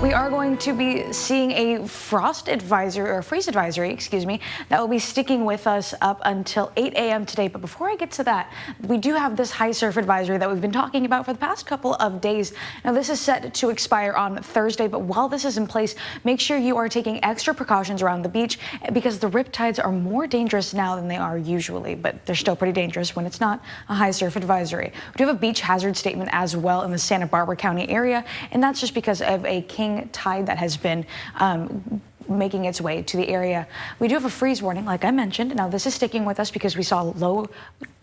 We are going to be seeing a frost advisory, or freeze advisory, excuse me, that will be sticking with us up until 8 a.m. today. But before I get to that, we do have this high surf advisory that we've been talking about for the past couple of days. Now, this is set to expire on Thursday, but while this is in place, make sure you are taking extra precautions around the beach because the riptides are more dangerous now than they are usually, but they're still pretty dangerous when it's not a high surf advisory. We do have a beach hazard statement as well in the Santa Barbara County area, and that's just because of a king tide that has been making its way to the area. We do have a freeze warning, like I mentioned. Now, this is sticking with us because we saw low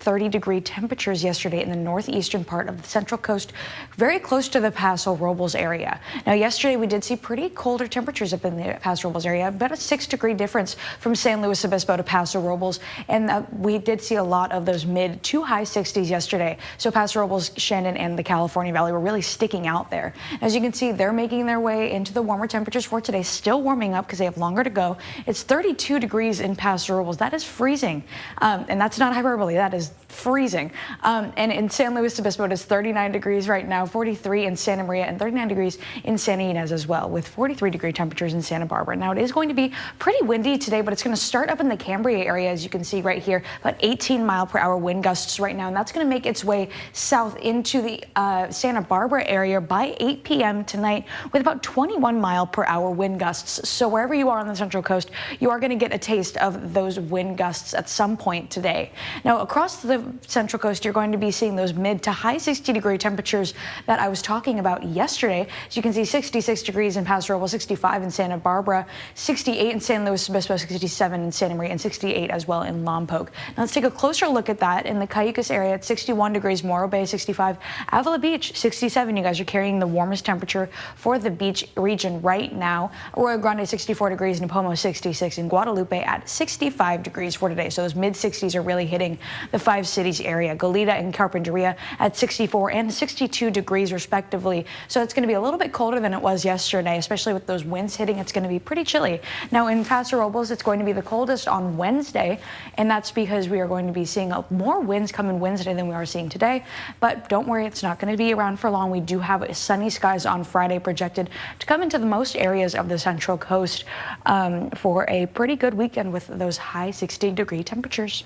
30-degree temperatures yesterday in the northeastern part of the Central Coast, very close to the Paso Robles area. Now, yesterday we did see pretty colder temperatures up in the Paso Robles area, about a 6-degree difference from San Luis Obispo to Paso Robles, and we did see a lot of those mid to high 60s yesterday. So Paso Robles, Shandon, and the California Valley were really sticking out there. As you can see, they're making their way into the warmer temperatures for today, still warming up because they have longer to go. It's 32 degrees in Paso Robles. That is freezing, and that's not hyperbole. That is freezing. And in San Luis Obispo, it is 39 degrees right now, 43 in Santa Maria, and 39 degrees in Santa Ynez as well, with 43-degree temperatures in Santa Barbara. Now, it is going to be pretty windy today, but it's going to start up in the Cambria area, as you can see right here, about 18-mile-per-hour wind gusts right now, and that's going to make its way south into the Santa Barbara area by 8 p.m. tonight with about 21-mile-per-hour wind gusts. So wherever you are on the Central Coast, you are going to get a taste of those wind gusts at some point today. Now, across the Central Coast, you're going to be seeing those mid to high 60-degree temperatures that I was talking about yesterday. As you can see, 66 degrees in Paso Robles, 65 in Santa Barbara, 68 in San Luis Obispo, 67 in Santa Maria, and 68 as well in Lompoc. Now, let's take a closer look at that. In the Cayucos area, it's 61 degrees, Morro Bay 65, Avila Beach 67. You guys are carrying the warmest temperature for the beach region right now. Arroyo Grande 64 degrees, Nipomo 66, and Guadalupe at 65 degrees for today. So those mid 60s are really hitting the five cities area. Goleta and Carpinteria at 64 and 62 degrees respectively. So it's going to be a little bit colder than it was yesterday, especially with those winds hitting. It's going to be pretty chilly. Now, in Paso Robles, it's going to be the coldest on Wednesday, and that's because we are going to be seeing more winds coming Wednesday than we are seeing today. But don't worry, it's not going to be around for long. We do have sunny skies on Friday projected to come into the most areas of the Central Coast for a pretty good weekend with those high 60-degree temperatures.